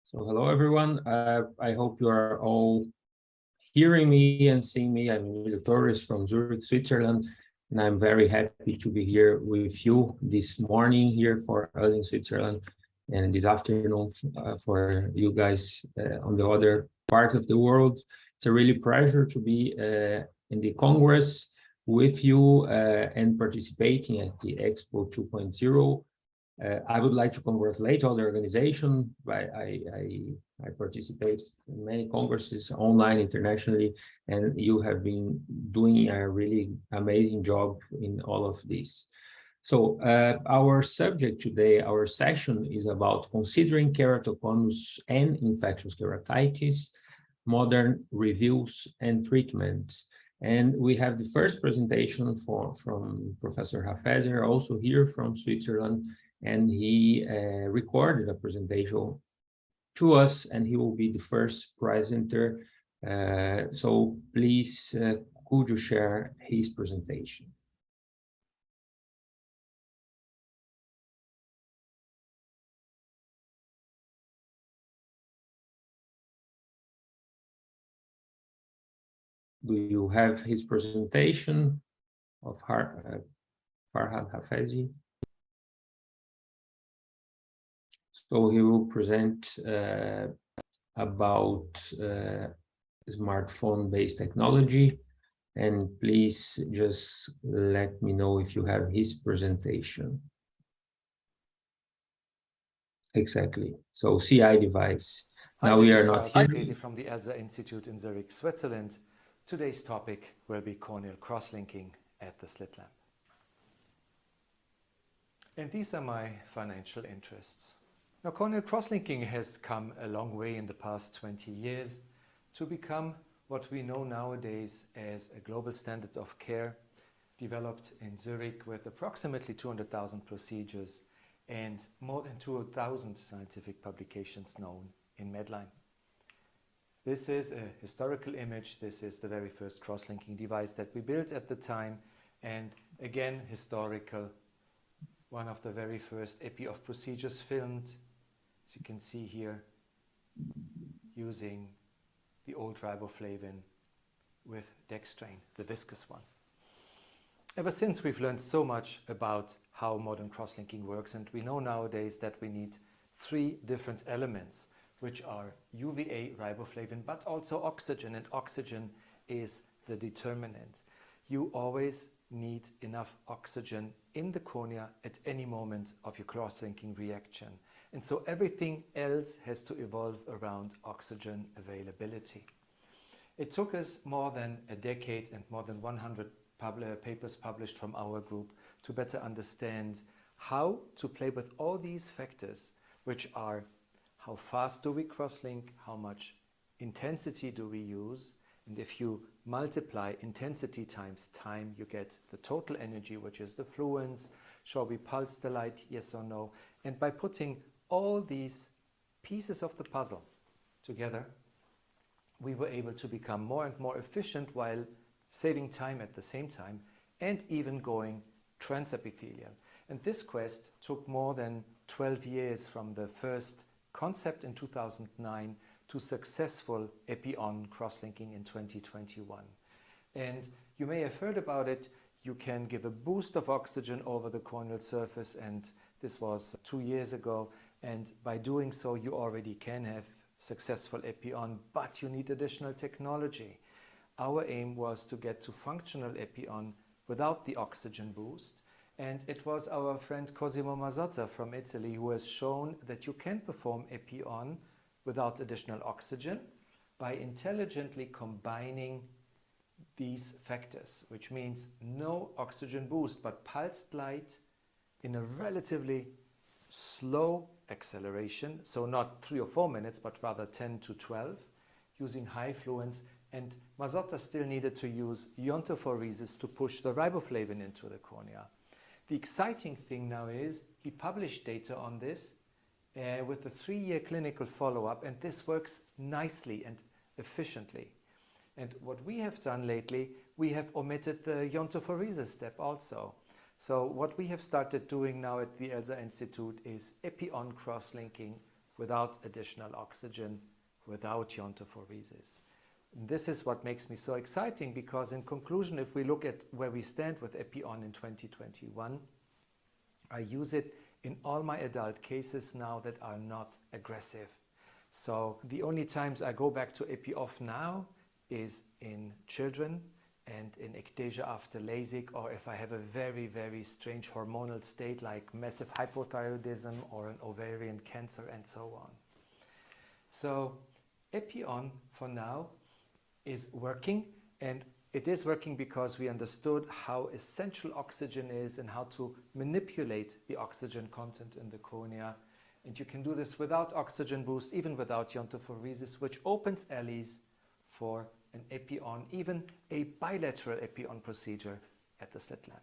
So hello everyone. I hope you are all hearing me and seeing me. I'm Emilio Torres from Zurich, Switzerland, and I'm very happy to be here with you this morning here for us in Switzerland and this afternoon for you guys on the other part of the world. It's a really pleasure to be in the Congress with you and participating at the Expo 2.0. I would like to congratulate all the organization. I participate in many congresses online, internationally, and you have been doing a really amazing job in all of this. So our subject today, our session is about considering keratoconus and infectious keratitis, modern reviews and treatments. And we have the first presentation from Professor Hafezer, also here from Switzerland, and he recorded a presentation to us, and he will be the first presenter. So please, could you share his presentation? Do you have his presentation of Farhad Hafezi? So he will present about smartphone-based technology. And please just let me know if you have his presentation. Exactly. So CI device. Now we are not here. From the ELSA Institute in Zurich, Switzerland. Today's topic will be corneal crosslinking at the slit lamp. And these are my financial interests. Now, corneal crosslinking has come a long way in the past 20 years to become what we know nowadays as a global standard of care, developed in Zurich with approximately 200,000 procedures and more than 2,000 scientific publications known in Medline. This is a historical image. This is the very first crosslinking device that we built at the time, and again historical, one of the very first epi-off procedures filmed, as you can see here, using the old riboflavin with dextrane, the viscous one. Ever since, we've learned so much about how modern crosslinking works, and we know nowadays that we need three different elements, which are UVA, riboflavin, but also oxygen, and oxygen is the determinant. You always need enough oxygen in the cornea at any moment of your crosslinking reaction. And so everything else has to evolve around oxygen availability. It took us more than a decade and more than 100 papers published from our group to better understand how to play with all these factors, which are how fast do we crosslink, how much intensity do we use, and if you multiply intensity times time, you get the total energy, which is the fluence. Shall we pulse the light, yes or no? And by putting all these pieces of the puzzle together, we were able to become more and more efficient while saving time at the same time, and even going transepithelial. And this quest took more than 12 years from the first concept in 2009 to successful epi-on crosslinking in 2021. And you may have heard about it. You can give a boost of oxygen over the corneal surface, and this was 2 years ago. And by doing so, you already can have successful epi-on, but you need additional technology. Our aim was to get to functional epi-on without the oxygen boost. And it was our friend Cosimo Mazzotta from Italy who has shown that you can perform epi-on without additional oxygen by intelligently combining these factors, which means no oxygen boost, but pulsed light in a relatively slow acceleration, so not 3 or 4 minutes, but rather 10 to 12, using high fluence. And Mazzotta still needed to use iontophoresis to push the riboflavin into the cornea. The exciting thing now is he published data on this with a 3-year clinical follow-up, and this works nicely and efficiently. And what we have done lately, we have omitted the iontophoresis step also. So what we have started doing now at the ELSA Institute is epi-on crosslinking without additional oxygen, without iontophoresis. This is what makes me so exciting, because in conclusion, if we look at where we stand with Epi-On in 2021, I use it in all my adult cases now that are not aggressive. So the only times I go back to Epi-Off now is in children and in ectasia after LASIK, or if I have a very, very strange hormonal state like massive hypothyroidism or an ovarian cancer and so on. So Epi-On for now is working, and it is working because we understood how essential oxygen is and how to manipulate the oxygen content in the cornea. And you can do this without oxygen boost, even without iontophoresis, which opens alleys for an Epi-On, even a bilateral Epi-On procedure at the slit lamp.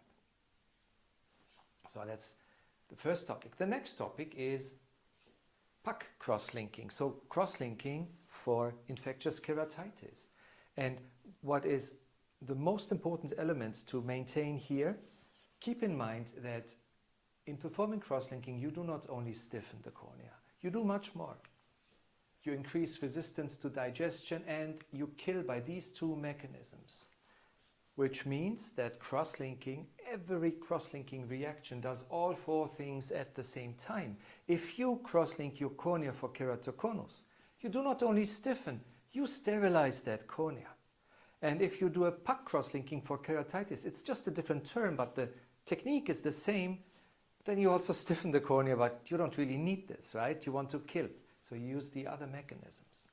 So that's the first topic. The next topic is PAC cross-linking. So cross-linking for infectious keratitis. And what is the most important element to maintain here, keep in mind that in performing cross-linking, you do not only stiffen the cornea, you do much more. You increase resistance to digestion and you kill by these two mechanisms, which means that cross-linking, every cross-linking reaction does all four things at the same time. If you cross-link your cornea for keratoconus, you do not only stiffen, you sterilize that cornea. And if you do a PAC cross-linking for keratitis, it's just a different term, but the technique is the same. Then you also stiffen the cornea, but you don't really need this, right? You want to kill, so you use the other mechanisms.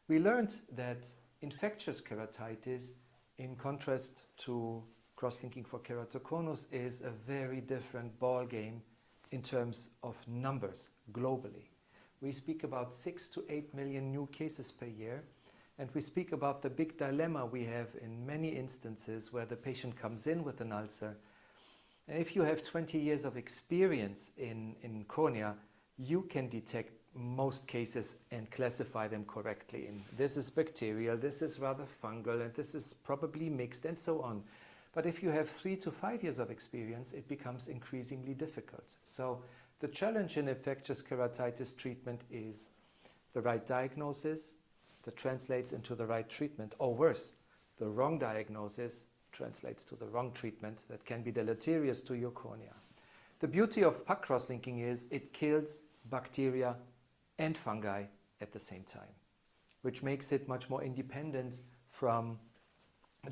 We learned that infectious keratitis, in contrast to cross-linking for keratoconus, is a very different ball game in terms of numbers globally. We speak about 6 to 8 million new cases per year, and we speak about the big dilemma we have in many instances where the patient comes in with an ulcer. And if you have 20 years of experience in cornea, you can detect most cases and classify them correctly. And this is bacterial, this is rather fungal, and this is probably mixed, and so on. But if you have 3 to 5 years of experience, it becomes increasingly difficult. So the challenge in infectious keratitis treatment is the right diagnosis that translates into the right treatment, or worse, the wrong diagnosis translates to the wrong treatment that can be deleterious to your cornea. The beauty of PAC cross-linking is it kills bacteria and fungi at the same time, which makes it much more independent from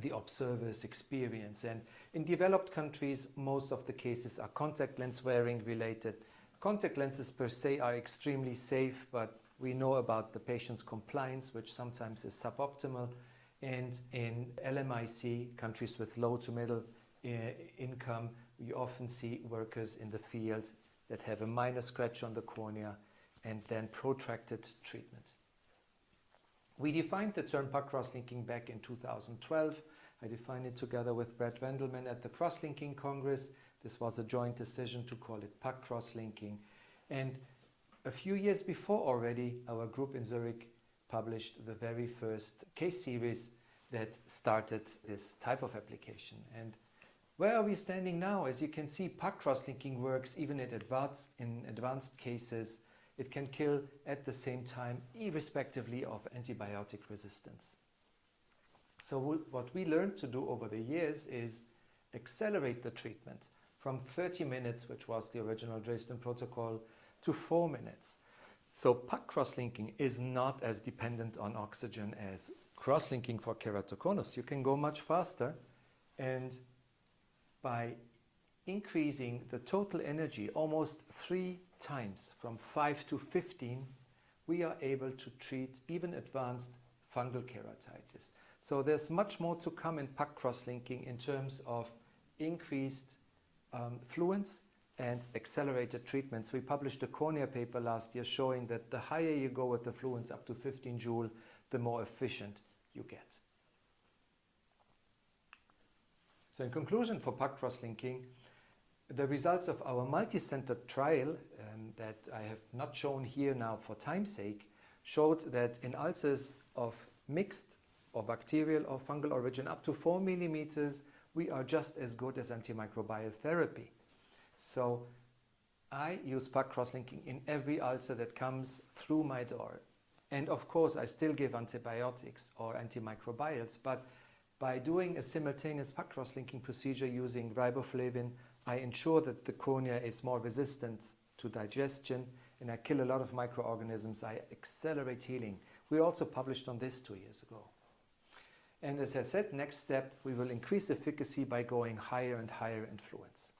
the observer's experience. And in developed countries, most of the cases are contact lens wearing related. Contact lenses per se are extremely safe, but we know about the patient's compliance, which sometimes is suboptimal. And in LMIC, countries with low to middle income, we often see workers in the field that have a minor scratch on the cornea and then protracted treatment. We defined the term PAC cross-linking back in 2012. I defined it together with Brad Wendelman at the Cross-Linking Congress. This was a joint decision to call it PAC cross-linking. And a few years before already, our group in Zurich published the very first case series that started this type of application. And where are we standing now? As you can see, PAC cross-linking works even in advanced cases. It can kill at the same time, irrespectively of antibiotic resistance. So what we learned to do over the years is accelerate the treatment from 30 minutes, which was the original Dresden protocol, to 4 minutes. So PAC cross-linking is not as dependent on oxygen as cross-linking for keratoconus. You can go much faster, and by increasing the total energy almost 3 times, from 5 to 15, we are able to treat even advanced fungal keratitis. So there's much more to come in PAC cross-linking in terms of increased fluence and accelerated treatments. We published a cornea paper last year showing that the higher you go with the fluence, up to 15 joule, the more efficient you get. So in conclusion, for PAC cross-linking, the results of our multi-centered trial that I have not shown here now for time's sake showed that in ulcers of mixed or bacterial or fungal origin up to 4 millimeters, we are just as good as antimicrobial therapy. So I use puck cross-linking in every ulcer that comes through my door. And of course, I still give antibiotics or antimicrobials, but by doing a simultaneous puck cross-linking procedure using riboflavin, I ensure that the cornea is more resistant to digestion, and I kill a lot of microorganisms. I accelerate healing. We also published on this 2 years ago. And as I said, next step, we will increase efficacy by going higher and higher influence.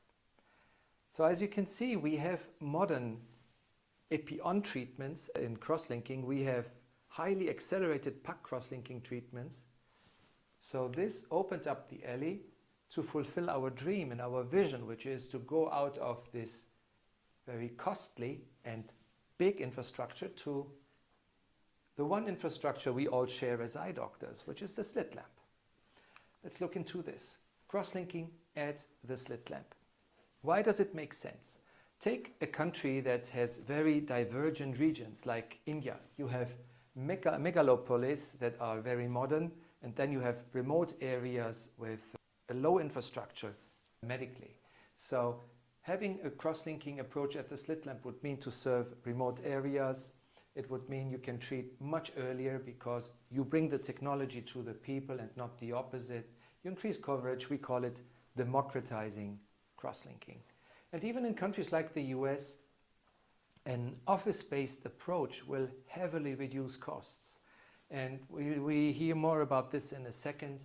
So as you can see, we have modern epi-on treatments in cross-linking. We have highly accelerated puck cross-linking treatments. So this opened up the alley to fulfill our dream and our vision, which is to go out of this very costly and big infrastructure to the one infrastructure we all share as eye doctors, which is the slit lamp. Let's look into this. Cross-linking at the slit lamp. Why does it make sense? Take a country that has very divergent regions like India. You have megalopolis that are very modern, and then you have remote areas with a low infrastructure medically. So having a cross-linking approach at the slit lamp would mean to serve remote areas. It would mean you can treat much earlier because you bring the technology to the people and not the opposite. You increase coverage. We call it democratizing cross-linking. And even in countries like the US, an office-based approach will heavily reduce costs. And we hear more about this in a second.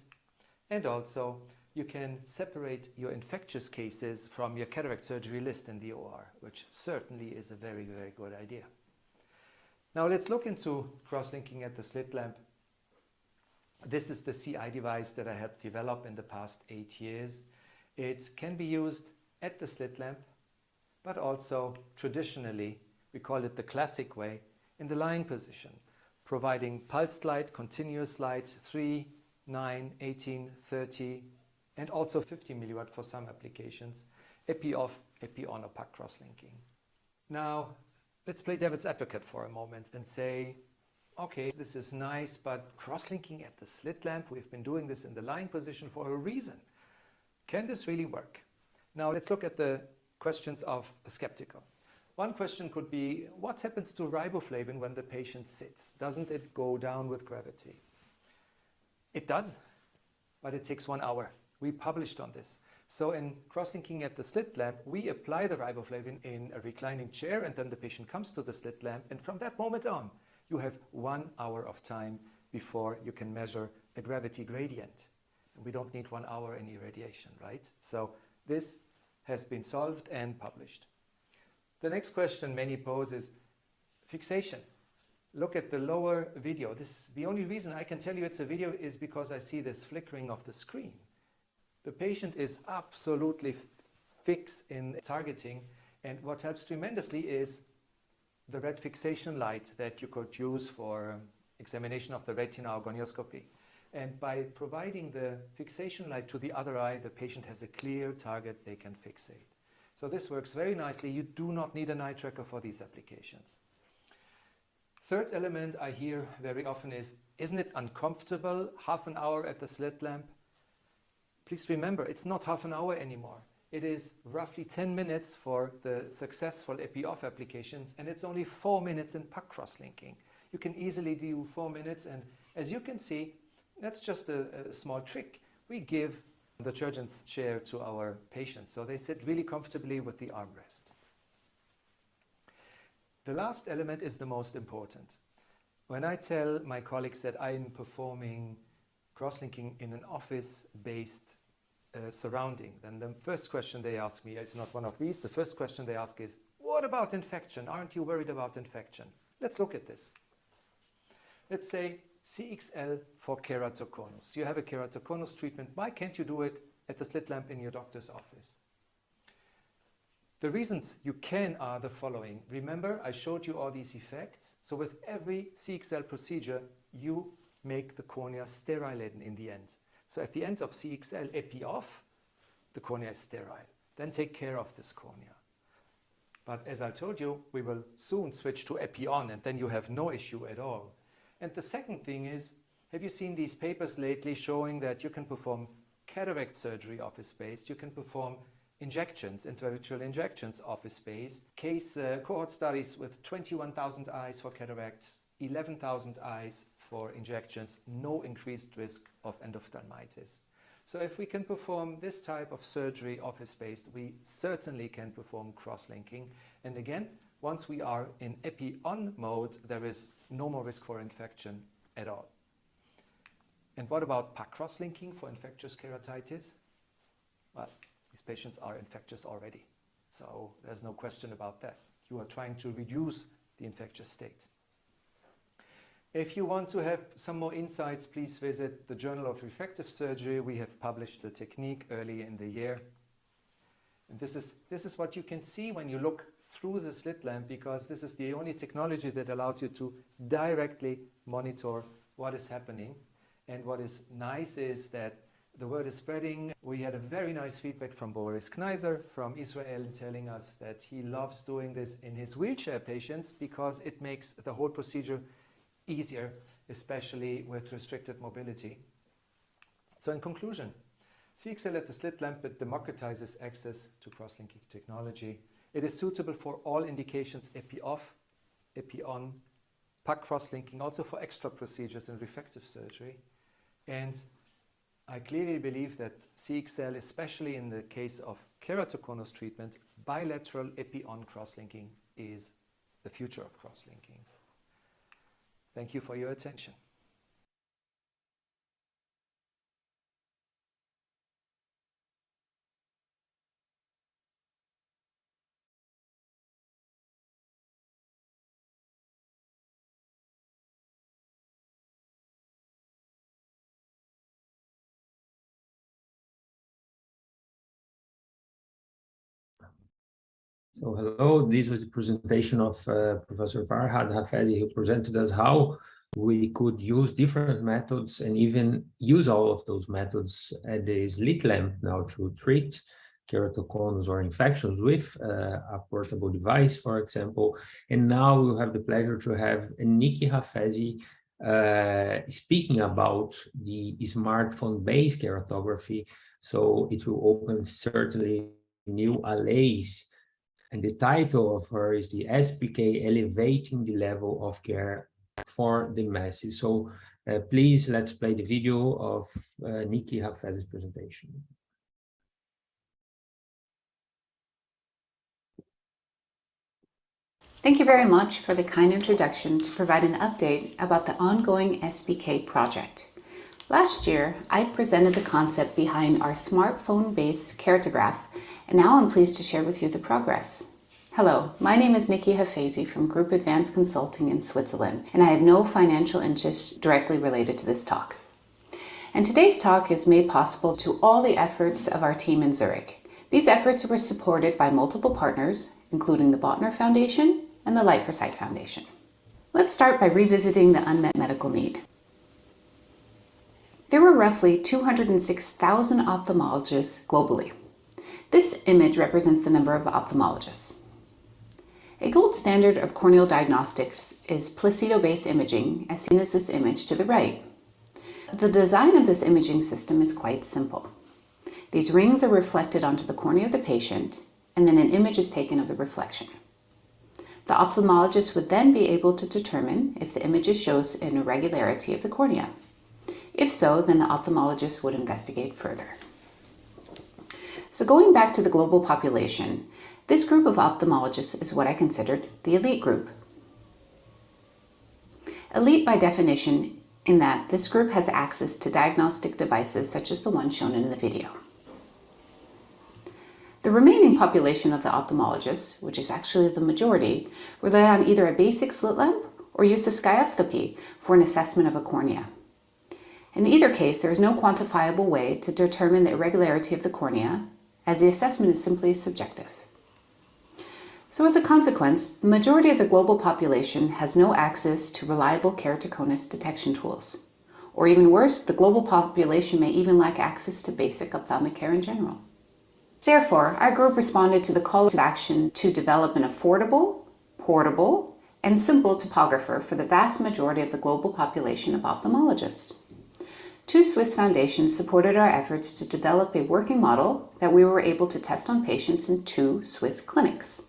And also, you can separate your infectious cases from your cataract surgery list in the OR, which certainly is a very, very good idea. Now let's look into cross-linking at the slit lamp. This is the CI device that I have developed in the past 8 years. It can be used at the slit lamp, but also traditionally, we call it the classic way, in the lying position, providing pulsed light, continuous light, 3, 9, 18, 30, and also 50 milliwatt for some applications, epi-off, epi-on or puck cross-linking. Now, let's play devil's advocate for a moment and say, okay, this is nice, but cross-linking at the slit lamp, we've been doing this in the lying position for a reason. Can this really work? Now let's look at the questions of a skeptical. One question could be, what happens to riboflavin when the patient sits? Doesn't it go down with gravity? It does, but it takes 1 hour. We published on this. So in cross-linking at the slit lamp, we apply the riboflavin in a reclining chair, and then the patient comes to the slit lamp, and from that moment on, you have 1 hour of time before you can measure a gravity gradient. And we don't need 1 hour in irradiation, right? So this has been solved and published. The next question many pose is fixation. Look at the lower video. The only reason I can tell you it's a video is because I see this flickering of the screen. The patient is absolutely fixed in targeting, and what helps tremendously is the red fixation light that you could use for examination of the retina or gonioscopy. And by providing the fixation light to the other eye, the patient has a clear target they can fixate. So this works very nicely. You do not need an eye tracker for these applications. Third element I hear very often is, isn't it uncomfortable, half an hour at the slit lamp? Please remember, it's not half an hour anymore. It is roughly 10 minutes for the successful epi-off applications, and it's only 4 minutes in puck cross-linking. You can easily do 4 minutes, and as you can see, that's just a small trick. We give the surgeon's chair to our patients, so they sit really comfortably with the armrest. The last element is the most important. When I tell my colleagues that I'm performing cross-linking in an office-based surrounding, then the first question they ask me, it's not one of these, the first question they ask is, what about infection? Aren't you worried about infection? Let's look at this. Let's say CXL for keratoconus. You have a keratoconus treatment. Why can't you do it at the slit lamp in your doctor's office? The reasons you can are the following. Remember, I showed you all these effects. So with every CXL procedure, you make the cornea sterile in the end. So at the end of CXL epi-off, the cornea is sterile. Then take care of this cornea. But as I told you, we will soon switch to epi-on, and then you have no issue at all. And the second thing is, have you seen these papers lately showing that you can perform cataract surgery office-based, you can perform injections, intravitreal injections, office-based. Cohort studies with 21,000 eyes for cataract, 11,000 eyes for injections, no increased risk of endophthalmitis. So if we can perform this type of surgery office-based, we certainly can perform cross-linking. And again, once we are in epi-on mode, there is no more risk for infection at all. And what about PAC cross-linking for infectious keratitis? Well, these patients are infectious already, so there's no question about that. You are trying to reduce the infectious state. If you want to have some more insights, please visit the Journal of Refractive Surgery. We have published the technique early in the year. And this is what you can see when you look through the slit lamp, because this is the only technology that allows you to directly monitor what is happening. And what is nice is that the word is spreading. We had a very nice feedback from Boris Kneiser from Israel telling us that he loves doing this in his wheelchair patients because it makes the whole procedure easier, especially with restricted mobility. So in conclusion, CXL at the slit lamp democratizes access to cross-linking technology. It is suitable for all indications, epi-off, epi-on, PAC cross-linking, also for extra procedures in refractive surgery. And I clearly believe that CXL, especially in the case of keratoconus treatment, bilateral epi-on cross-linking is the future of cross-linking. Thank you for your attention. So hello, this was a presentation of Professor Farhad Hafezi, who presented us how we could use different methods and even use all of those methods at the slit lamp now to treat keratoconus or infections with a portable device, for example. And now we'll have the pleasure to have Nikki Hafezi speaking about the smartphone-based keratography. So it will open certainly new allays. And the title of her is the SPK Elevating the Level of Care for the Masses. So please, let's play the video of Nikki Hafezi's presentation. Thank you very much for the kind introduction to provide an update about the ongoing SPK project. Last year, I presented the concept behind our smartphone-based keratograph, and now I'm pleased to share with you the progress. Hello, my name is Nikki Hafezi from Group Advanced Consulting in Switzerland, and I have no financial interests directly related to this talk. And today's talk is made possible to all the efforts of our team in Zurich. These efforts were supported by multiple partners, including the Botner Foundation and the Light for Sight Foundation. Let's start by revisiting the unmet medical need. There were roughly 206,000 ophthalmologists globally. This image represents the number of ophthalmologists. A gold standard of corneal diagnostics is placido-based imaging, as seen as this image to the right. The design of this imaging system is quite simple. These rings are reflected onto the cornea of the patient, and then an image is taken of the reflection. The ophthalmologist would then be able to determine if the image shows an irregularity of the cornea. If so, then the ophthalmologist would investigate further. So going back to the global population, this group of ophthalmologists is what I considered the elite group. Elite by definition in that this group has access to diagnostic devices such as the one shown in the video. The remaining population of the ophthalmologists, which is actually the majority, rely on either a basic slit lamp or use of skioscopy for an assessment of a cornea. In either case, there is no quantifiable way to determine the irregularity of the cornea, as the assessment is simply subjective. So as a consequence, the majority of the global population has no access to reliable keratoconus detection tools. Or even worse, the global population may even lack access to basic ophthalmic care in general. Therefore, our group responded to the call to action to develop an affordable, portable, and simple topographer for the vast majority of the global population of ophthalmologists. two Swiss foundations supported our efforts to develop a working model that we were able to test on patients in two Swiss clinics.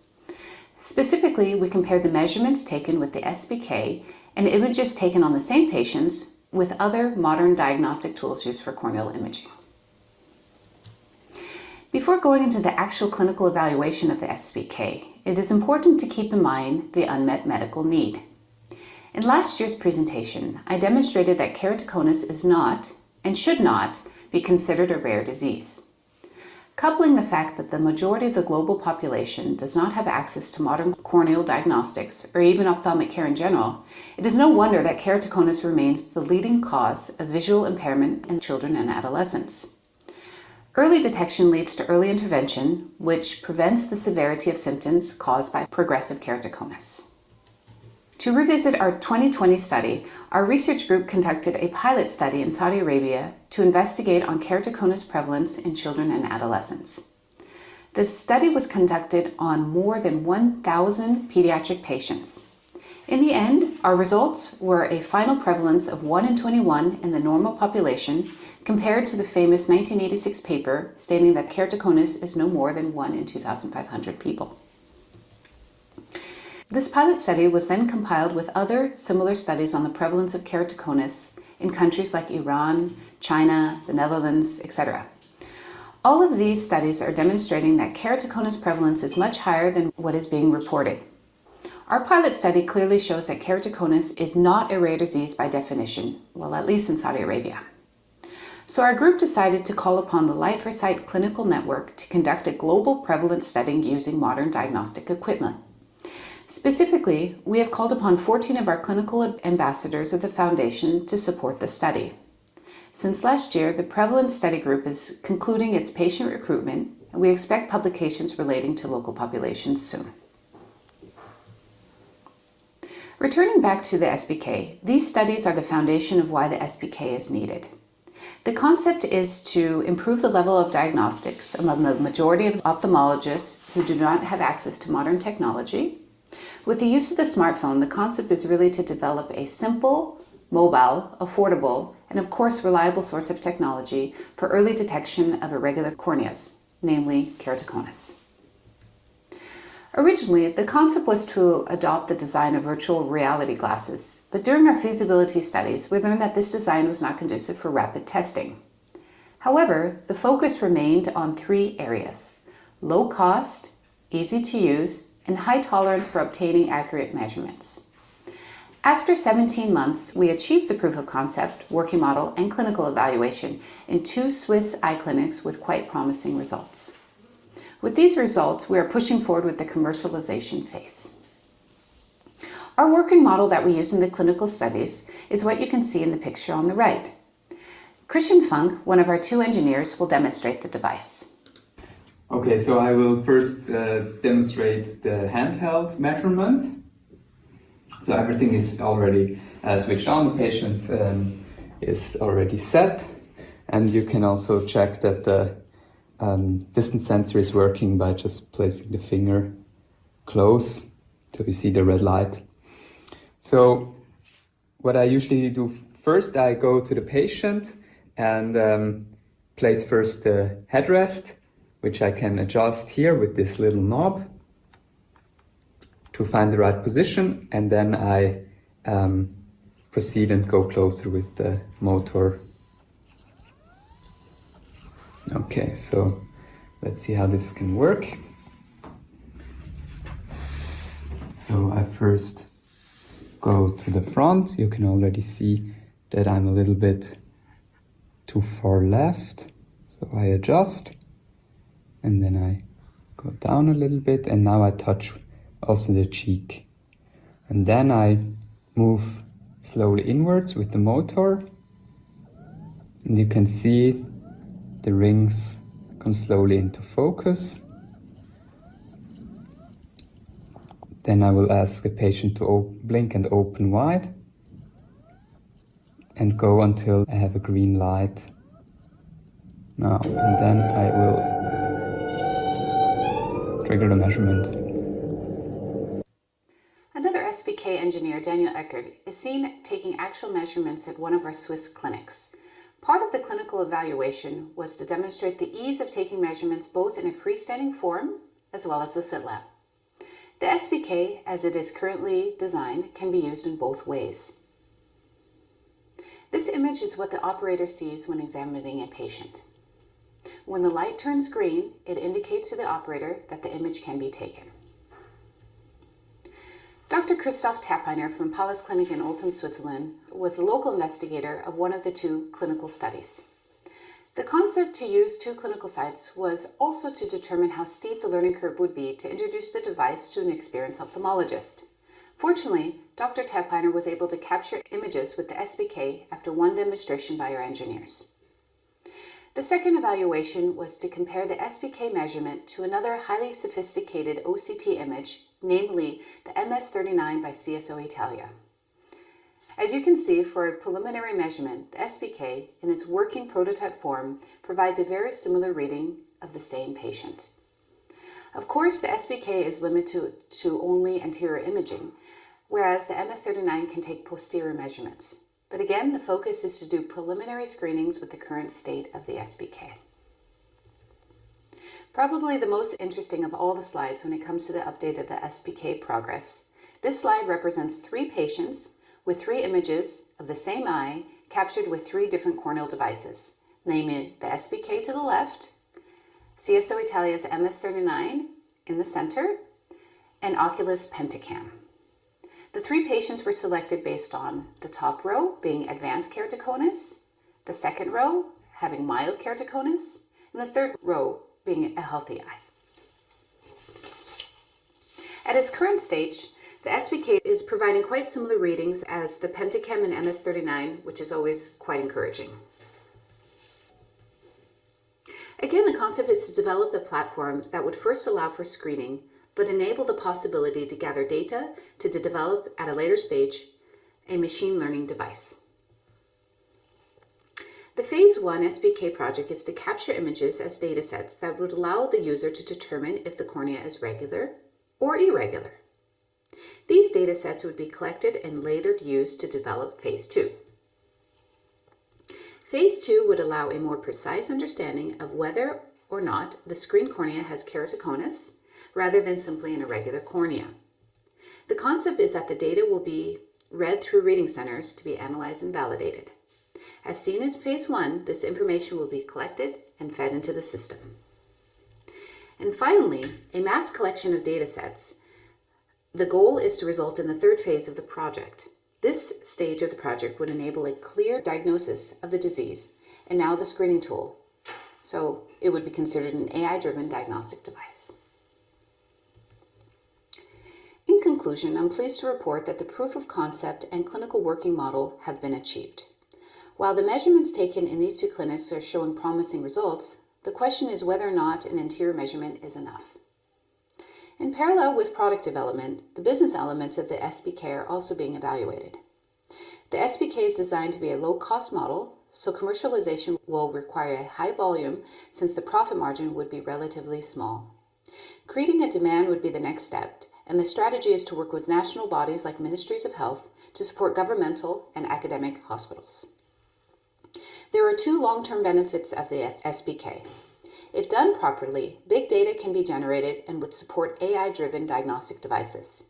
Specifically, we compared the measurements taken with the SBK and images taken on the same patients with other modern diagnostic tools used for corneal imaging. Before going into the actual clinical evaluation of the SBK, it is important to keep in mind the unmet medical need. In last year's presentation, I demonstrated that keratoconus is not, and should not, be considered a rare disease. Coupling the fact that the majority of the global population does not have access to modern corneal diagnostics, or even ophthalmic care in general, it is no wonder that keratoconus remains the leading cause of visual impairment in children and adolescents. Early detection leads to early intervention, which prevents the severity of symptoms caused by progressive keratoconus. To revisit our 2020 study, our research group conducted a pilot study in Saudi Arabia to investigate on keratoconus prevalence in children and adolescents. The study was conducted on more than 1,000 pediatric patients. In the end, our results were a final prevalence of 1 in 21 in the normal population, compared to the famous 1986 paper stating that keratoconus is no more than 1 in 2,500 people. This pilot study was then compiled with other similar studies on the prevalence of keratoconus in countries like Iran, China, the Netherlands, etc. All of these studies are demonstrating that keratoconus prevalence is much higher than what is being reported. Our pilot study clearly shows that keratoconus is not a rare disease by definition, well, at least in Saudi Arabia. So our group decided to call upon the Light for Sight Clinical Network to conduct a global prevalence study using modern diagnostic equipment. Specifically, we have called upon 14 of our clinical ambassadors of the foundation to support the study. Since last year, the prevalence study group is concluding its patient recruitment, and we expect publications relating to local populations soon. Returning back to the SBK, these studies are the foundation of why the SBK is needed. The concept is to improve the level of diagnostics among the majority of ophthalmologists who do not have access to modern technology. With the use of the smartphone, the concept is really to develop a simple, mobile, affordable, and of course reliable source of technology for early detection of irregular corneas, namely keratoconus. Originally, the concept was to adopt the design of virtual reality glasses, but during our feasibility studies, we learned that this design was not conducive for rapid testing. However, the focus remained on 3 areas: low cost, easy to use, and high tolerance for obtaining accurate measurements. After 17 months, we achieved the proof of concept, working model, and clinical evaluation in 2 Swiss eye clinics with quite promising results. With these results, we are pushing forward with the commercialization phase. Our working model that we use in the clinical studies is what you can see in the picture on the right. Christian Funk, one of our 2 engineers, will demonstrate the device. Okay, so I will first demonstrate the handheld measurement. So everything is already switched on, the patient is already set, and you can also check that the distance sensor is working by just placing the finger close so you see the red light. So what I usually do first, I go to the patient and place first the headrest, which I can adjust here with this little knob to find the right position, and then I proceed and go closer with the motor. Okay, so let's see how this can work. So I first go to the front. You can already see that I'm a little bit too far left. So I adjust, and then I go down a little bit, and now I touch also the cheek. And then I move slowly inwards with the motor, and you can see the rings come slowly into focus. Then I will ask the patient to blink and open wide and go until I have a green light. Now, and then I will trigger the measurement. Another SBK engineer, Daniel Eckert, is seen taking actual measurements at one of our Swiss clinics. Part of the clinical evaluation was to demonstrate the ease of taking measurements both in a freestanding form as well as the SITLab. The SBK, as it is currently designed, can be used in both ways. This image is what the operator sees when examining a patient. When the light turns green, it indicates to the operator that the image can be taken. Dr. Christoph Tappiner from Pallas Clinic in Olten, Switzerland, was the local investigator of one of the two clinical studies. The concept to use two clinical sites was also to determine how steep the learning curve would be to introduce the device to an experienced ophthalmologist. Fortunately, Dr. Tappiner was able to capture images with the SBK after one demonstration by our engineers. The second evaluation was to compare the SBK measurement to another highly sophisticated OCT image, namely the MS39 by CSO Italia. As you can see, for a preliminary measurement, the SBK, in its working prototype form, provides a very similar reading of the same patient. Of course, the SBK is limited to only anterior imaging, whereas the MS39 can take posterior measurements. But again, the focus is to do preliminary screenings with the current state of the SBK. Probably the most interesting of all the slides when it comes to the update of the SBK progress, this slide represents 3 patients with 3 images of the same eye captured with 3 different corneal devices, namely the SBK to the left, CSO Italia's MS39 in the center, and Oculus Pentacam. The 3 patients were selected based on the top row being advanced keratoconus, the second row having mild keratoconus, and the third row being a healthy eye. At its current stage, the SBK is providing quite similar readings as the Pentacam and MS39, which is always quite encouraging. Again, the concept is to develop a platform that would first allow for screening, but enable the possibility to gather data to develop at a later stage a machine learning device. The Phase 1 SBK project is to capture images as datasets that would allow the user to determine if the cornea is regular or irregular. These datasets would be collected and later used to develop Phase 2. Phase 2 would allow a more precise understanding of whether or not the screened cornea has keratoconus, rather than simply an irregular cornea. The concept is that the data will be read through reading centers to be analyzed and validated. As seen in Phase 1, this information will be collected and fed into the system. And finally, a mass collection of data sets. The goal is to result in the third phase of the project. This stage of the project would enable a clear diagnosis of the disease and now the screening tool. So it would be considered an AI-driven diagnostic device. In conclusion, I'm pleased to report that the proof of concept and clinical working model have been achieved. While the measurements taken in these 2 clinics are showing promising results, the question is whether or not an anterior measurement is enough. In parallel with product development, the business elements of the SBK are also being evaluated. The SBK is designed to be a low-cost model, so commercialization will require a high volume since the profit margin would be relatively small. Creating a demand would be the next step, and the strategy is to work with national bodies like Ministries of Health to support governmental and academic hospitals. There are 2 long-term benefits of the SBK. If done properly, big data can be generated and would support AI-driven diagnostic devices.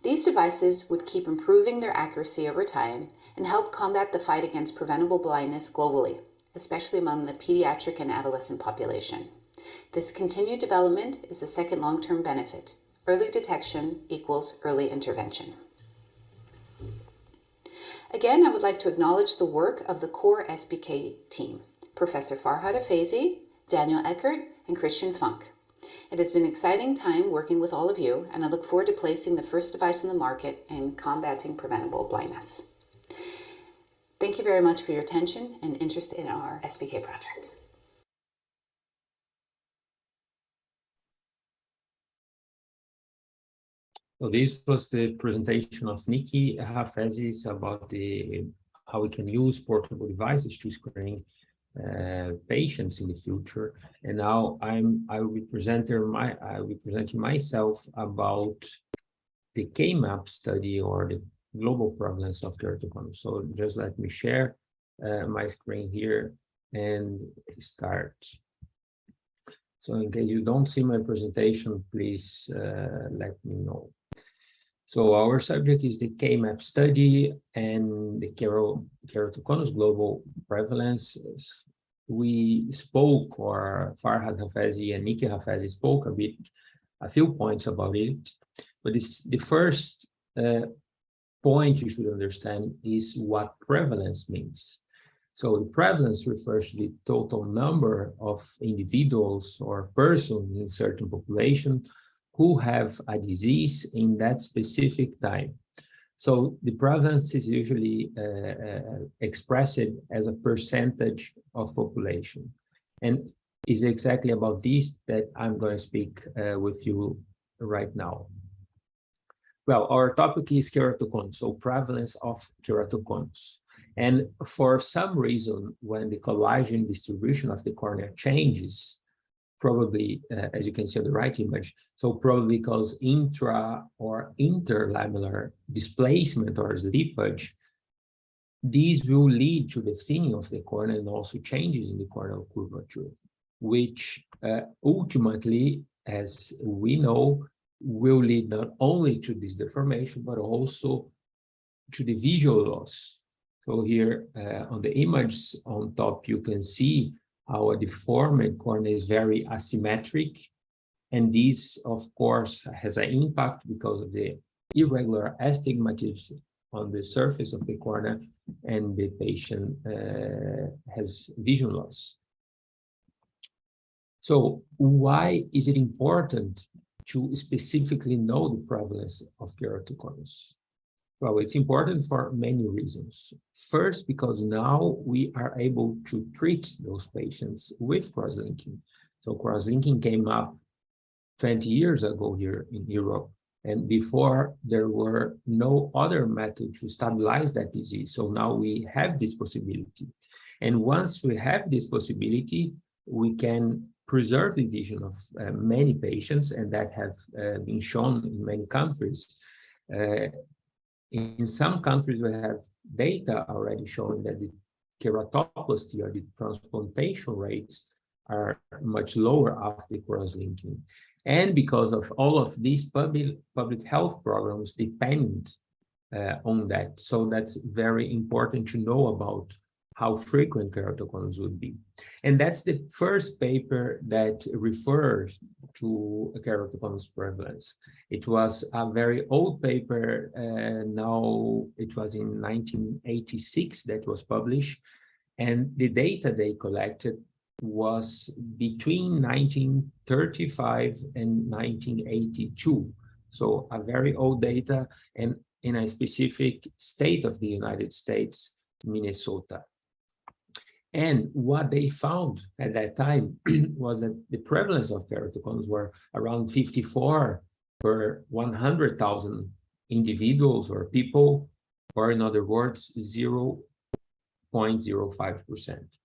These devices would keep improving their accuracy over time and help combat the fight against preventable blindness globally, especially among the pediatric and adolescent population. This continued development is the second long-term benefit. Early detection equals early intervention. Again, I would like to acknowledge the work of the core SBK team, Professor Farhad Afezi, Daniel Eckert, and Christian Funk. It has been an exciting time working with all of you, and I look forward to placing the first device in the market and combating preventable blindness. Thank you very much for your attention and interest in our SBK project. So this was the presentation of Nikki Hafezis about how we can use portable devices to screen patients in the future. And now I will be presenting myself about the KMAP study, or the global prevalence of keratoconus. So just let me share my screen here and start. So in case you don't see my presentation, please let me know. So our subject is the KMAP study and the keratoconus global prevalence. We spoke, or Farhad Hafezi and Nikki Hafezi spoke a few points about it, but the first point you should understand is what prevalence means. So the prevalence refers to the total number of individuals or persons in certain population who have a disease in that specific time. So the prevalence is usually expressed as a percentage of population. And is exactly about this that I'm going to speak with you right now. Well, our topic is keratoconus, so prevalence of keratoconus. And for some reason, when the collagen distribution of the cornea changes, probably, as you can see on the right image, so probably because intra or interlamellar displacement or slippage, these will lead to the thinning of the cornea and also changes in the corneal curvature, which ultimately, as we know, will lead not only to this deformation, but also to the visual loss. So here on the image on top, you can see how a deformed cornea is very asymmetric. And this, of course, has an impact because of the irregular astigmatism on the surface of the cornea, and the patient has vision loss. So why is it important to specifically know the prevalence of keratoconus? Well, it's important for many reasons. First, because now we are able to treat those patients with cross-linking. So cross-linking came up 20 years ago here in Europe, and before there were no other method to stabilize that disease. So now we have this possibility. And once we have this possibility, we can preserve the vision of many patients, and that have been shown in many countries. In some countries, we have data already showing that the keratoplasty or the transplantation rates are much lower after cross-linking. And because of all of these public health programs depend on that. So that's very important to know about how frequent keratoconus would be. And that's the first paper that refers to keratoconus prevalence. It was a very old paper, now it was in 1986 that was published, and the data they collected was between 1935 and 1982. So a very old data, and in a specific state of the United States, Minnesota. And what they found at that time was that the prevalence of keratoconus were around 54 per 100,000 individuals or people, or in other words, 0.05%.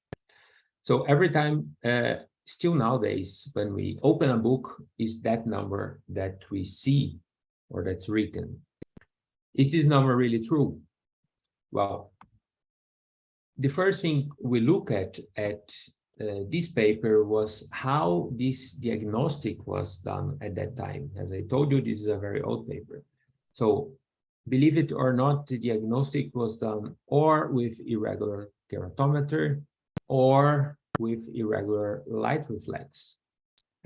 So every time, still nowadays, when we open a book, is that number that we see or that's written. Is this number really true? Well, the first thing we look at this paper was how this diagnostic was done at that time. As I told you, this is a very old paper. So believe it or not, the diagnostic was done or with irregular keratometer or with irregular light reflex.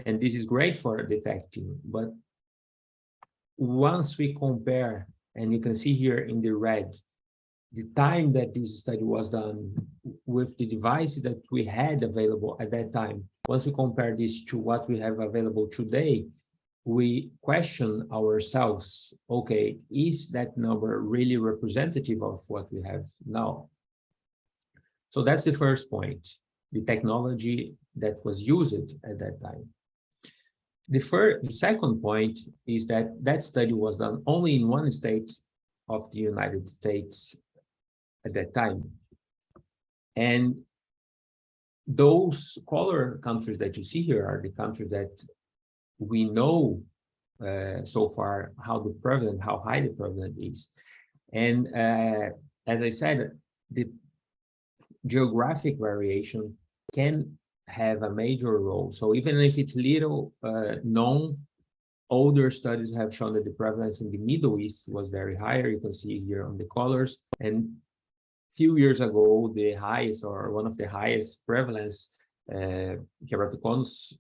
And this is great for detecting, but once we compare, and you can see here in the red, the time that this study was done with the devices that we had available at that time, once we compare this to what we have available today, we question ourselves, okay, is that number really representative of what we have now? So that's the first point, the technology that was used at that time. The second point is that that study was done only in one state of the United States at that time. And those color countries that you see here are the countries that we know so far how high the prevalence is. And as I said, the geographic variation can have a major role. So even if it's little known, older studies have shown that the prevalence in the Middle East was very higher. You can see here on the colors. And few years ago, the highest or one of the highest prevalence keratoconus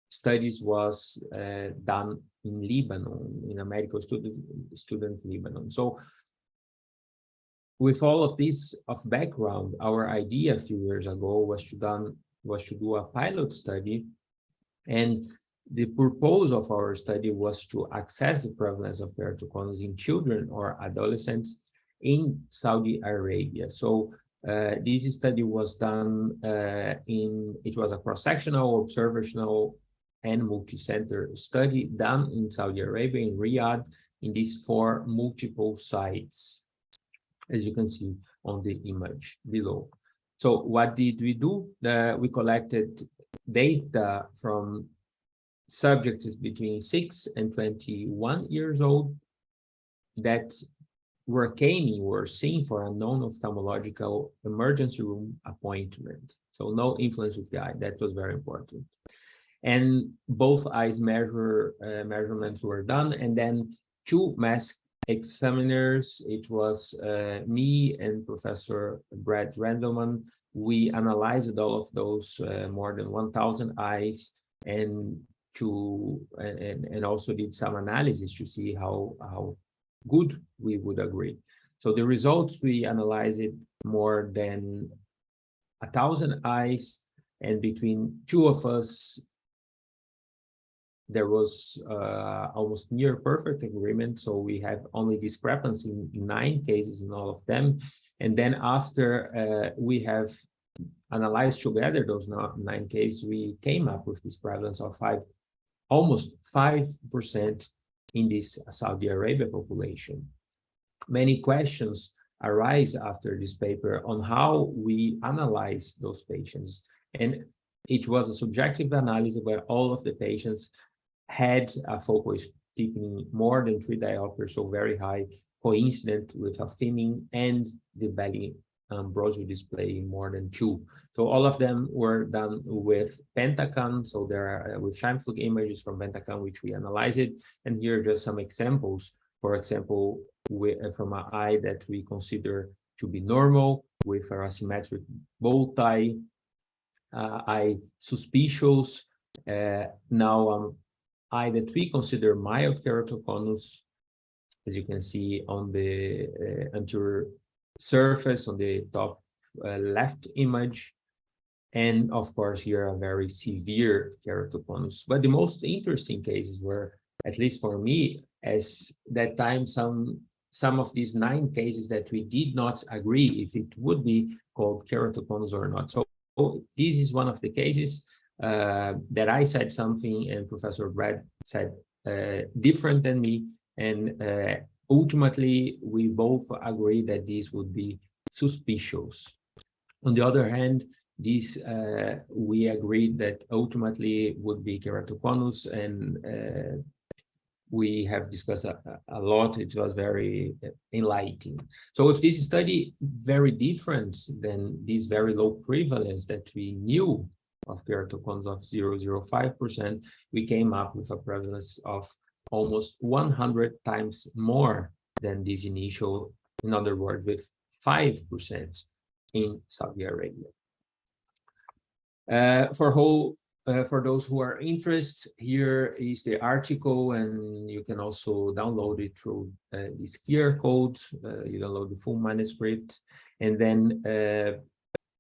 studies was done in Lebanon, in a medical student Lebanon. So with all of this of background, our idea a few years ago was to do a pilot study, and the purpose of our study was to assess the prevalence of keratoconus in children or adolescents in Saudi Arabia. So this study was done it was a cross-sectional, observational, and multi-center study done in Saudi Arabia, in Riyadh, in these 4 multiple sites, as you can see on the image below. So what did we do? We collected data from subjects between 6 and 21 years old that were seen for a non-ophthalmological emergency room appointment. So no influence with the eye. That was very important. And both eyes measurements were done, and then 2 mask examiners, it was me and Professor Brad Randleman. We analyzed all of those more than 1,000 eyes, and also did some analysis to see how good we would agree. So the results, we analyzed more than 1,000 eyes, and between 2 of us, there was almost near perfect agreement. So we have only discrepancy in 9 cases in all of them. And then after we have analyzed together those 9 cases, we came up with this prevalence of almost 5% in this Saudi Arabia population. Many questions arise after this paper on how we analyze those patients. And it was a subjective analysis where all of the patients had a focal steepening more than 3 diopters, so very high, coincident with a thinning, and the belly ambrosial display more than 2. So all of them were done with Pentacam. So there are with Scheimpflug images from Pentacam, which we analyzed it. And here are just some examples. For example, from an eye that we consider to be normal with a asymmetric bow tie, eye suspicious, now eye that we consider mild keratoconus, as you can see on the anterior surface on the top left image, and of course here a very severe keratoconus. But the most interesting cases were, at least for me, as that time, some of these 9 cases that we did not agree if it would be called keratoconus or not. So this is one of the cases that I said something and Professor Brad said different than me, and ultimately we both agree that this would be suspicious. On the other hand, this we agreed that ultimately would be keratoconus, and we have discussed a lot. It was very enlightening. So with this study very different than this very low prevalence that we knew of keratoconus of 0.05%, we came up with a prevalence of almost 100 times more than this initial, in other words, with 5% in Saudi Arabia. For those who are interested, here is the article, and you can also download it through this QR code. You download the full manuscript, and then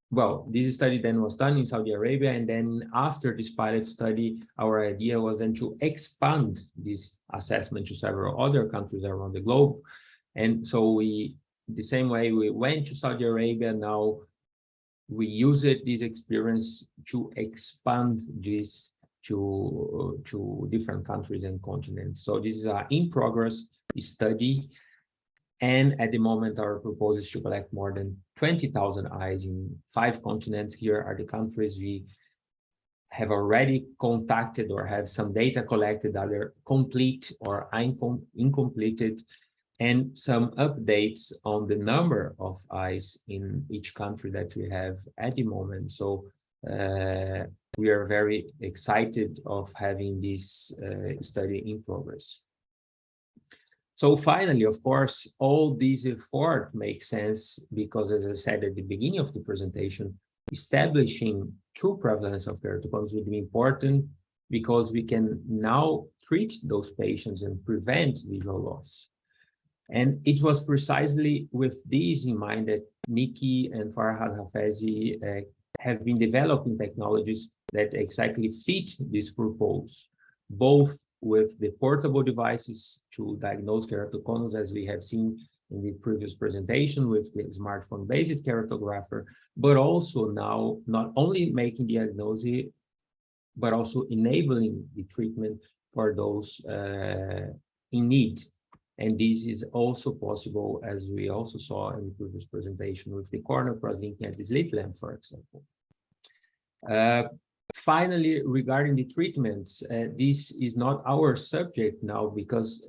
well, this study then was done in Saudi Arabia, and then after this pilot study, our idea was then to expand this assessment to several other countries around the globe. And so we, the same way we went to Saudi Arabia, now we use this experience to expand this to different countries and continents. So this is an in-progress study. And at the moment, our proposal is to collect more than 20,000 eyes in 5 continents. Here are the countries we have already contacted or have some data collected, either complete or incompleted. and some updates on the number of eyes in each country that we have at the moment. So we are very excited of having this study in progress. So finally, of course, all these effort makes sense because, as I said at the beginning of the presentation, establishing true prevalence of keratoconus would be important because we can now treat those patients and prevent visual loss. And it was precisely with these in mind that Nikki and Farhad Hafezi have been developing technologies that exactly fit this purpose, both with the portable devices to diagnose keratoconus, as we have seen in the previous presentation with the smartphone-based keratographer, but also now not only making diagnosis, but also enabling the treatment for those in need. And this is also possible, as we also saw in the previous presentation, with the corneal cross-linking at the slit lamp, for example. Finally, regarding the treatments, this is not our subject now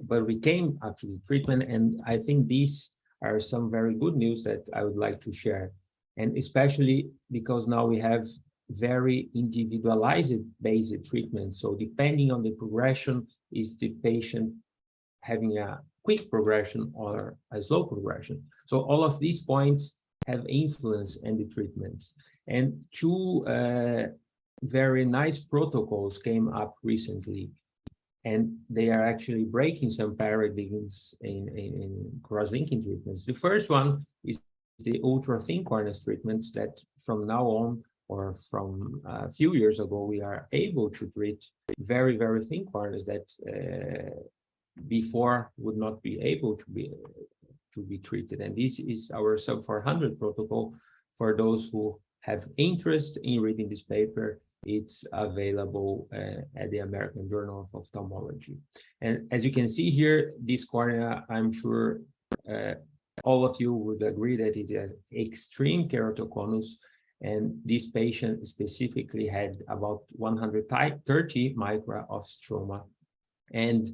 but we came up to the treatment, and I think these are some very good news that I would like to share. And especially because now we have very individualized basic treatment. So depending on the progression, is the patient having a quick progression or a slow progression? So all of these points have influence in the treatments. And two very nice protocols came up recently, and they are actually breaking some paradigms in cross-linking treatments. The first one is the ultra-thin corneas treatments that from now on, or from a few years ago, we are able to treat very, very thin corneas that before would not be able to be treated. And this is our sub 400 protocol. For those who have interest in reading this paper, it's available at the American Journal of Ophthalmology. And as you can see here, this cornea, I'm sure all of you would agree that it is an extreme keratoconus, and this patient specifically had about 130 micra of stroma. And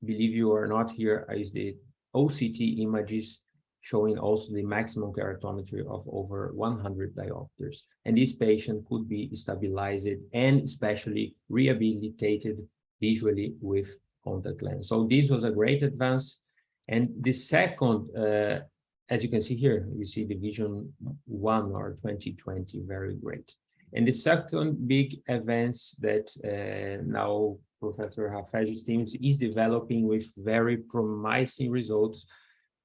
believe you or not, here is the OCT images showing also the maximum keratometry of over 100 diopters. And this patient could be stabilized and especially rehabilitated visually with contact lens. So this was a great advance. And the second, as you can see here, you see the Vision 1 or 2020, very great. And the second big advance that now Professor Hafezi's team is developing with very promising results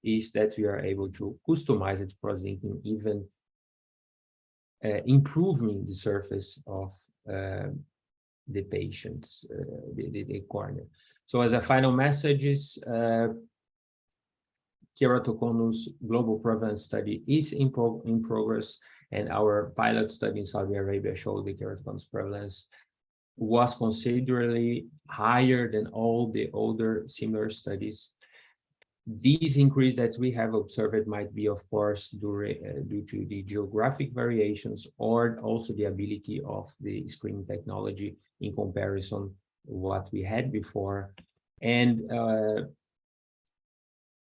is that we are able to customize it cross-linking, even improving the surface of the patient's the cornea. So as a final message is keratoconus global prevalence study is in progress, and our pilot study in Saudi Arabia showed the keratoconus prevalence was considerably higher than all the other similar studies. This increase that we have observed might be, of course, due to the geographic variations or also the ability of the screening technology in comparison to what we had before. And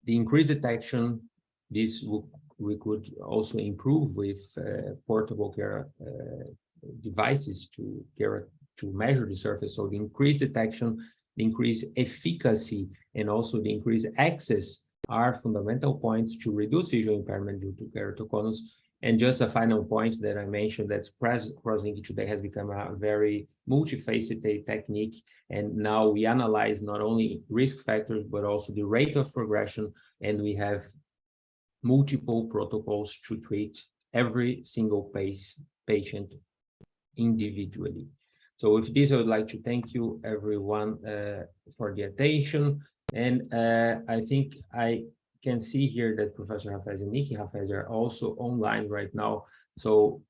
the increased detection, we could also improve with portable devices to measure the surface. So the increased detection, the increased efficacy, and also the increased access are fundamental points to reduce visual impairment due to keratoconus. And just a final point that I mentioned, that cross-linking today has become a very multifaceted technique. And now we analyze not only risk factors, but also the rate of progression. And we have multiple protocols to treat every single patient individually. So with this, I would like to thank you everyone for the attention. And I think I can see here that Professor Hafez and Nikki Hafez are also online right now. So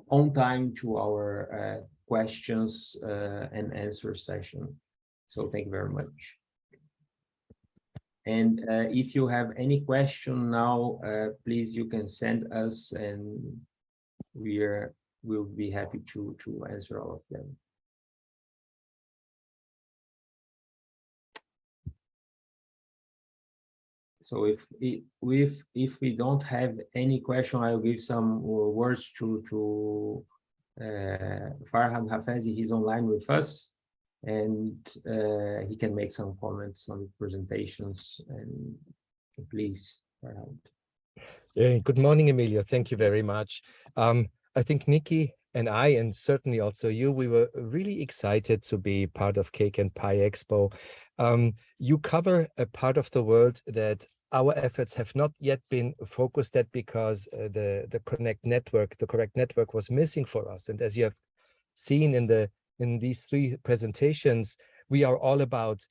on time to our questions and answer session. So thank you very much. And if you have any question now, please, you can send us, and we'll be happy to answer all of them. So if we don't have any question, I'll give some words to Farhad Hafezi. He's online with us, and he can make some comments on the presentations. And please, Farhad. Good morning, Emilio. Thank you very much. I think Nikki and I, and certainly also you, we were really excited to be part of Cake and Pie Expo. You cover a part of the world that our efforts have not yet been focused at because the correct network was missing for us. And as you have seen in these three presentations, we are all about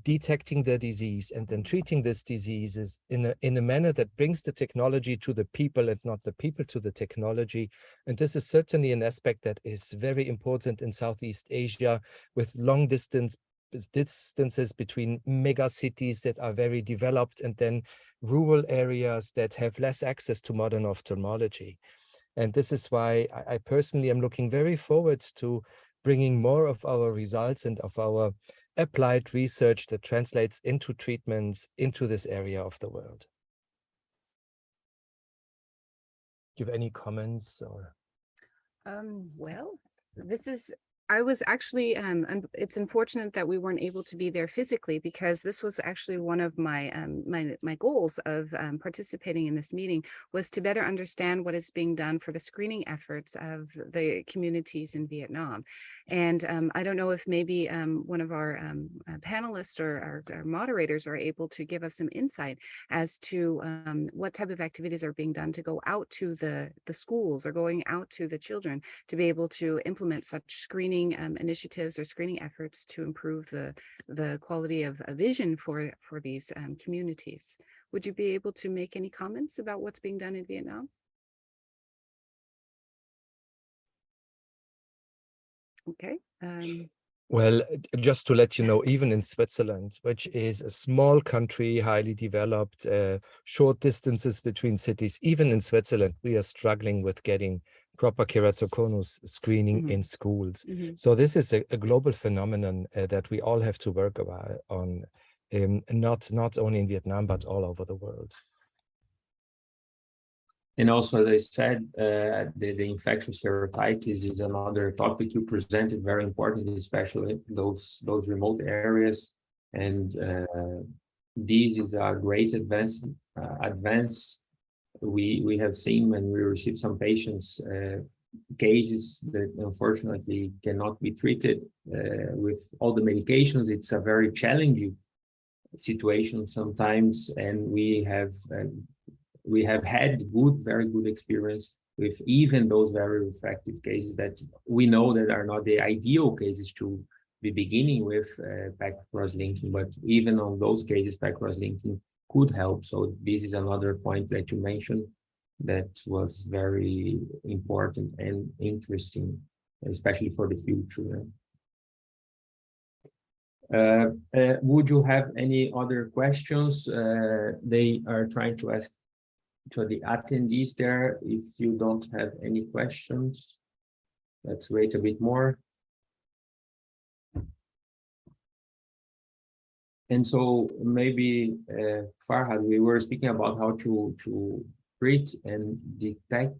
detecting the disease and then treating this disease in a manner that brings the technology to the people and not the people to the technology. And this is certainly an aspect that is very important in Southeast Asia, with long distances between mega cities that are very developed and then rural areas that have less access to modern ophthalmology. And this is why I personally am looking very forward to bringing more of our results and of our applied research that translates into treatments into this area of the world. Do you have any comments or? Well, I was actually, it's unfortunate that we weren't able to be there physically, because this was actually one of my my goals of participating in this meeting, was to better understand what is being done for the screening efforts of the communities in Vietnam. And I don't know if maybe one of our panelists or our moderators are able to give us some insight as to what type of activities are being done to go out to the schools or going out to the children to be able to implement such screening initiatives or screening efforts to improve the quality of vision for these communities. Would you be able to make any comments about what's being done in Vietnam? Okay. Well, just to let you know, even in Switzerland, which is a small country, highly developed, short distances between cities, even in Switzerland, we are struggling with getting proper keratoconus screening in schools. So this is a global phenomenon that we all have to work on, not only in Vietnam, but all over the world. And also, as I said, the infectious keratitis is another topic you presented, very important, especially those remote areas. And this is a great advance. We have seen when we receive some patients cases that unfortunately cannot be treated with all the medications. It's a very challenging situation sometimes, and we have had very good experience with even those very refractive cases that we know that are not the ideal cases to be beginning with PEC cross-linking, but even on those cases, PEC cross-linking could help. So this is another point that you mentioned that was very important and interesting, especially for the future. Would you have any other questions? They are trying to ask to the attendees there. If you don't have any questions, let's wait a bit more. And so maybe, Farhad, we were speaking about how to treat and detect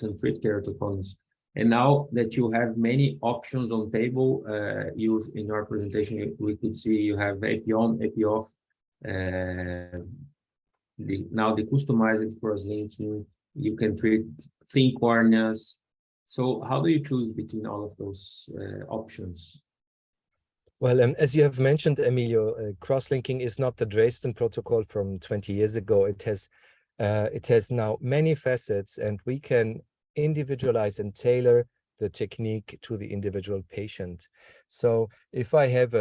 and treat keratoconus. And now that you have many options on table, in your presentation, we could see you have epi-on, epi-off, now the customized cross-linking, you can treat thin corneas. So how do you choose between all of those options? Well, as you have mentioned, Emilio, cross-linking is not the Dresden protocol from 20 years ago. It has now many facets, and we can individualize and tailor the technique to the individual patient. So if I have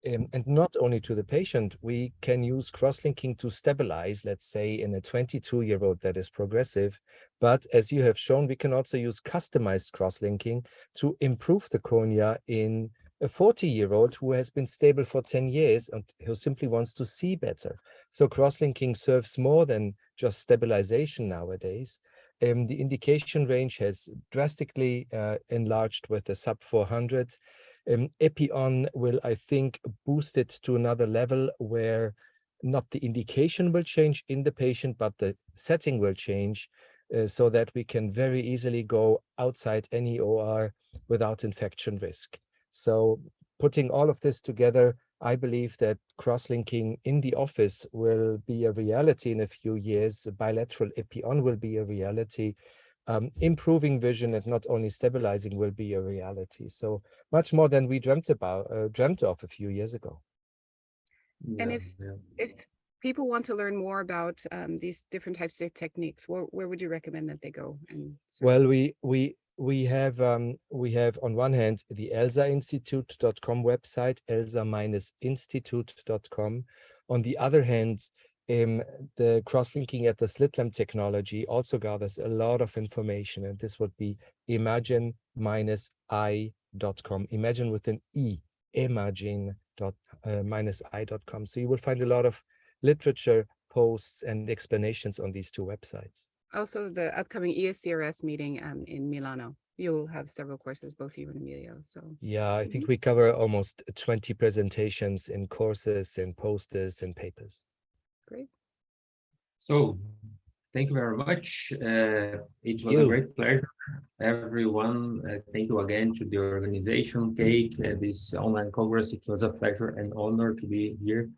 and not only to the patient, we can use cross-linking to stabilize, let's say, in a 22-year-old that is progressive. But as you have shown, we can also use customized cross-linking to improve the cornea in a 40-year-old who has been stable for 10 years and who simply wants to see better. So cross-linking serves more than just stabilization nowadays. The indication range has drastically enlarged with the sub 400. Epi-on will, I think, boost it to another level where not the indication will change in the patient, but the setting will change so that we can very easily go outside any OR without infection risk. So putting all of this together, I believe that cross-linking in the office will be a reality in a few years. Bilateral epi-on will be a reality. Improving vision and not only stabilizing will be a reality. So much more than we dreamt of a few years ago. And Yeah. if people want to learn more about these different types of techniques, where would you recommend that they go? And Well, we have on one hand the elsainstitute.com website, elsa-institute.com. On the other hand, the cross-linking at the slit lamp technology also gathers a lot of information, and this would be imagine-i.com. Imagine with an E, imagine-i.com. So you will find a lot of literature, posts, and explanations on these two websites. also the upcoming ESCRS meeting in Milano. You'll have several courses, both you and Emilio. So yeah, I think we cover almost 20 presentations in courses and posters and papers. great. So thank you very much. It was a great pleasure, everyone. Thank you again to the organization, CAKE, this online congress. It was a pleasure and honor to be here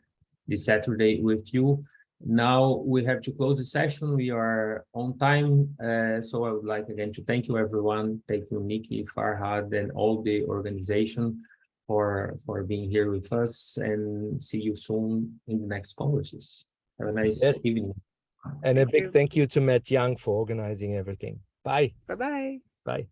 this Saturday with you. Now we have to close the session. We are on time. So I would like again to thank you, everyone. Thank you, Nikki, Farhad, and all the organization for being here with us, and see you soon in the next congresses. Have a nice evening. And a big thank you to Matt Young for organizing everything. Bye. Bye-bye. Bye.